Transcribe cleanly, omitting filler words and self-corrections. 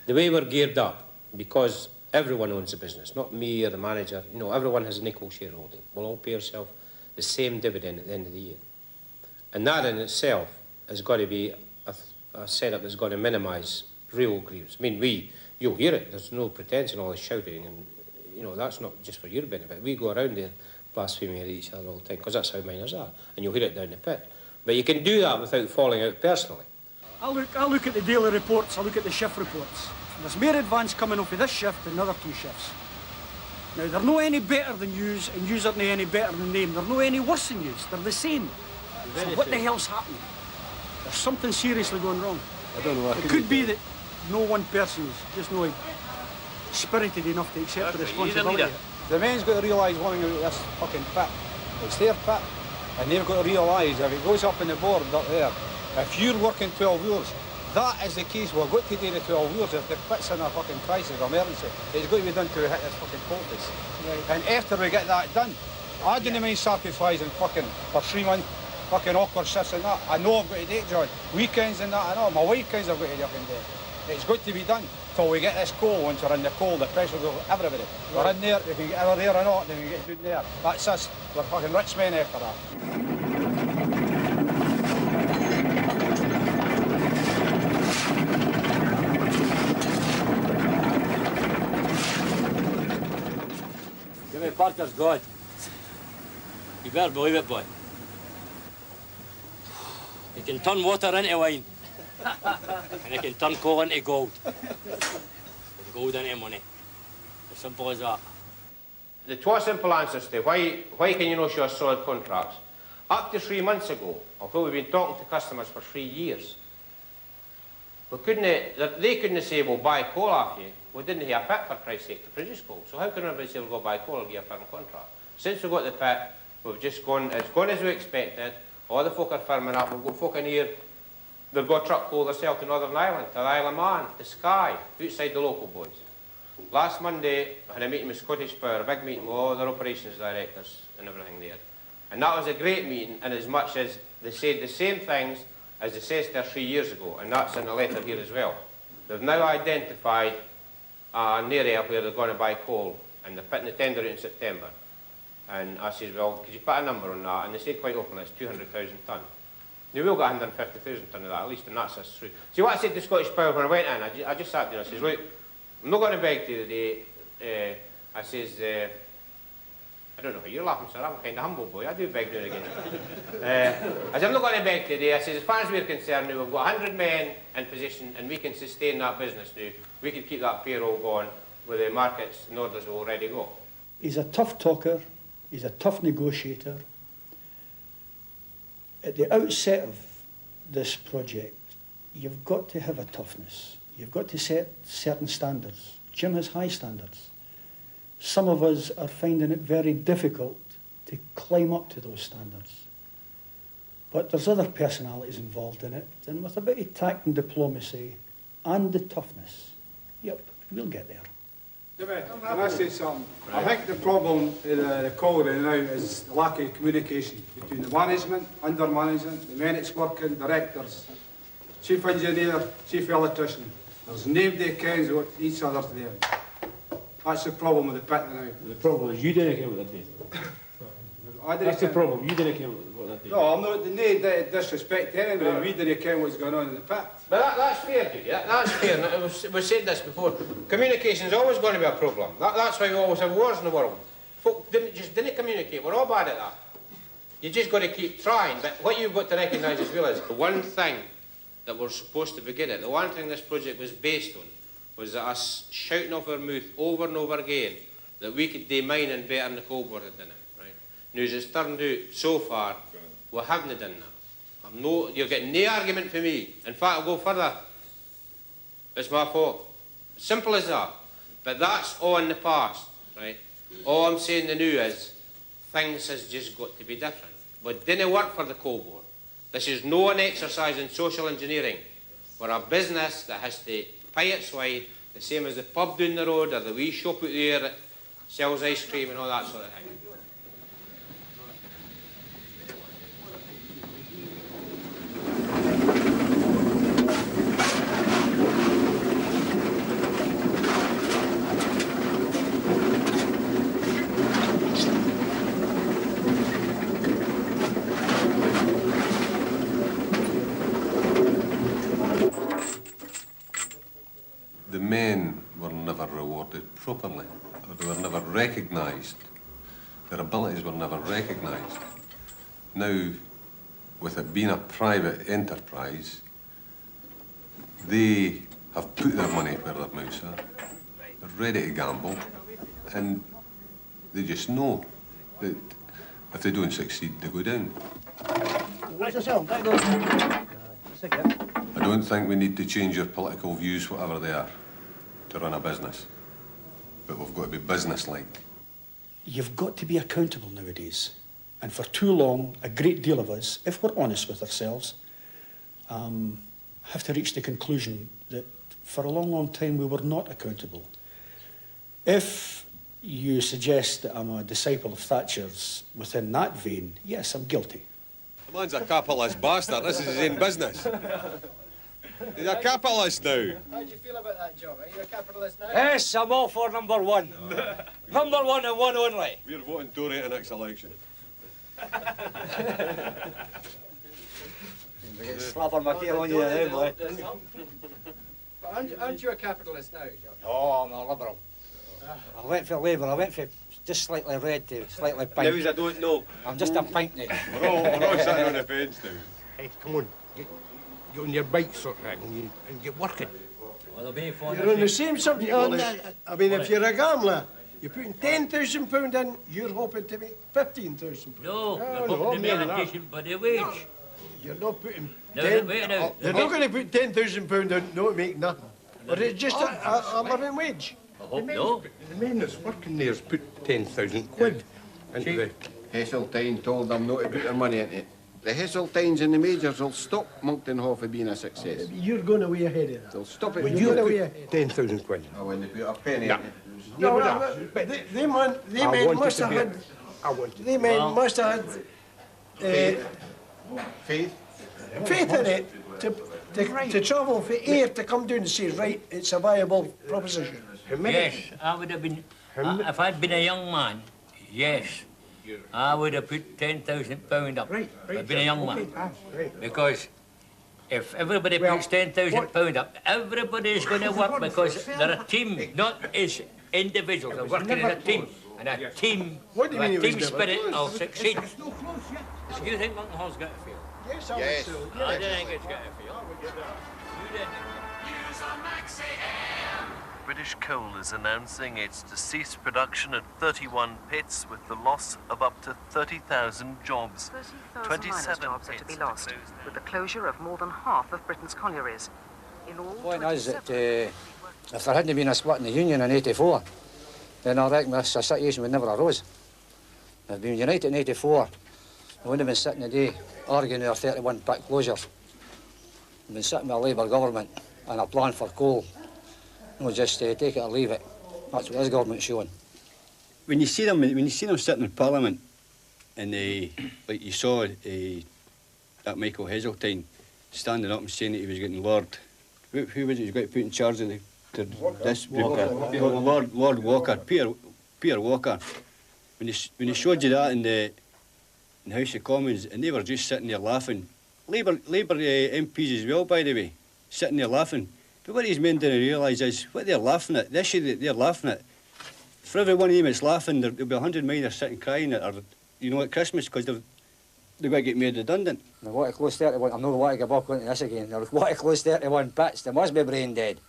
The way we're geared up, because everyone owns the business, not me or the manager, you know, everyone has an equal shareholding. We'll all pay ourselves the same dividend at the end of the year. And that in itself has got to be a setup that's got to minimise real grievance. I mean, you'll hear it, there's no pretence in all this shouting, and, you know, that's not just for your benefit. We go around there blaspheming at each other all the time, because that's how miners are, and you'll hear it down the pit. But you can do that without falling out personally. I look at the daily reports, I look at the shift reports. There's more advance coming off of this shift than the other two shifts. Now, they're no any better than yous, and yous aren't any better than them. They're no any worse than yous. They're the same. So what the hell's happening? There's something seriously going wrong. I don't know. It could be that no one person's just not spirited enough to accept the responsibility. The men's got to realise one thing about this fucking pit. It's their pit, and they've got to realise if it goes up in the board up there, if you're working 12 hours, that is the case. We've got to do the 12 hours. If the pit's in a fucking crisis or emergency, it's got to be done till we hit this fucking poultice. Right. And after we get that done, I didn't mind sacrificing fucking for 3 months, fucking awkward shifts and that. I know I've got to do it, John. Weekends and that and all. My weekends I've got to do fucking do. It's got to be done till we get this coal. Once we're in the coal, the pressure will everybody. Right. We're in there, we can get either there or not, then we get down there. That's us. We're fucking rich men after that. Jimmy Parker's God. You better believe it, boy. He can turn water into wine. And he can turn coal into gold. And gold into money. As simple as that. The two simple answers to why can you not show us solid contracts? Up to 3 months ago, although we've been talking to customers for 3 years, they couldn't say, we'll buy coal off you. We didn't have a pit for Christ's sake to produce coal. So how can anybody say we'll go buy coal and give a firm contract? Since we got the pit, we've just gone, it's gone as we expected. All the folk are firming up. We've got folk in here, they've got truck coal themselves to Northern Ireland, to the Isle of Man, to Skye, outside the local boys. Last Monday, I had a meeting with Scottish Power, a big meeting with all their operations directors and everything there. And that was a great meeting, in as much as they said the same things as they said there 3 years ago, and that's in the letter here as well. They've now identified an area where they're going to buy coal, and they're putting the tender out in September. And I said, well, could you put a number on that? And they said quite openly, it's 200,000 tonne. Now, we'll get 150,000 tonne of that, at least, and that's us through. See, what I said to Scottish Power when I went in, I just sat there and I says, look, I'm not going to beg to you today. I says, I don't know how you're laughing, sir. I'm a kind of humble boy. I do beg now and again. I said, I'm not going to beg today. I said, as far as we're concerned now, we've got 100 men in position and we can sustain that business now. We can keep that payroll going with the markets and orders will already go. He's a tough talker. He's a tough negotiator. At the outset of this project, you've got to have a toughness. You've got to set certain standards. Jim has high standards. Some of us are finding it very difficult to climb up to those standards. But there's other personalities involved in it, and with a bit of tact and diplomacy and the toughness, yep, we'll get there. Jimmy, can I say something? Right. I think the problem in the coal right now is the lack of communication between the management, under management, the men that's working, directors, chief engineer, chief electrician. There's nobody kens what each other's doing. That's the problem with the pit now. The problem is you didn't care what they did. That's the problem, you didn't care what they did. No, I'm not, no disrespect to anybody, no. We didn't care what's going on in the pit. But that's fair, Judy. That's fair. We've said this before. Communication's always going to be a problem. That's why we always have wars in the world. Folk didn't communicate. We're all bad at that. You just got to keep trying. But what you've got to recognise as well is the one thing that we're supposed to be good at, the one thing this project was based on, was that us shouting off our mouth over and over again that we could do mining better than the coal board had done it. Right? Now, as it's turned out so far, we haven't done that. You're getting no argument for me. In fact, I'll go further. It's my fault. Simple as that. But that's all in the past, right? All I'm saying the new is things has just got to be different. But didn't work for the coal board. This is no an exercise in social engineering. We're a business that has to pay its way, the same as the pub down the road or the wee shop out there that sells ice cream and all that sort of thing. responsibilities were never recognised. Now, with it being a private enterprise, they have put their money where their mouths are. They're ready to gamble, and they just know that if they don't succeed, they go down. I don't think we need to change your political views, whatever they are, to run a business. But we've got to be business-like. You've got to be accountable nowadays. And for too long, a great deal of us, if we're honest with ourselves, have to reach the conclusion that for a long, long time we were not accountable. If you suggest that I'm a disciple of Thatcher's within that vein, yes, I'm guilty. The man's a capitalist bastard. This is his own business. He's a capitalist now. How do you feel about that job? Are you a capitalist now? Yes, I'm all for number one. Number one and one only. We're voting Tory in the next election. Slap on my tail on you now, boy. But aren't you a capitalist now, John? Oh, I'm a liberal. I went for Labour. I went for just slightly red to slightly pink. News I don't know. I'm just a pink now. We're all sitting on the fence now. Hey, come on. Get on your bike sort of thing and get working. Well, they'll be fine. You're on the same subject. I mean, if you're a gambler, you're putting £10,000 in, you're hoping to make £15,000. No, they're no, hoping to make more a than decent bloody wage. You're not putting No, 10 wait now. They're not going to put £10,000 in, not to make nothing. But it's just a living wage. I hope no. The men that's working there's put 10,000 quid into the... Heseltine told them not to put their money into it. The Heseltines and the majors will stop Moncton Hall from being a success. You're going away ahead of that. They'll stop it. When You're you going away put ahead. 10,000 quid. Oh, when they put a penny in it. No, but they men must have had... They men must have had... Faith? faith in it to travel for here to come down and say, right, it's a viable proposition. Yes, I would have been, if I'd been a young man, yes, I would have put £10,000 up. Right. I'd been a young man. Right. Because if everybody puts £10,000 up, everybody's going to work because they're a team, not as individuals. They're working as a team. And a team, What do you mean it a was team never spirit closed? will succeed. Do you think Moncton Hall's got a field? Yes, Yes. I don't think it's got a field. You didn't. British Coal is announcing its to cease production at 31 pits with the loss of up to 30,000 jobs. 30,000 jobs are to be lost, with the closure of more than half of Britain's collieries. In all, The point is that if there hadn't been a split in the Union in '84, then I reckon this situation would never arose. If we'd been united in '84, we wouldn't have been sitting today arguing over 31 pit closures. We've been sitting with a Labour government and a plan for coal. No, just take it or leave it. That's what this government's showing. When you see them sitting in Parliament, and like you saw that Michael Heseltine standing up and saying that he was getting Lord, who was it he was going to put in charge of this? Lord Walker, Peter Walker. When he showed you that in the House of Commons, and they were just sitting there laughing. Labour MPs as well, by the way, sitting there laughing. But what these men didn't realise is what they're laughing at. The issue that they're laughing at. For every one of them that's laughing, there'll be 100 miners sitting crying at, at Christmas because they're going to get made redundant. They want to close 31. I'm not going to give up on this again. They want to close 31 pits. They must be brain dead.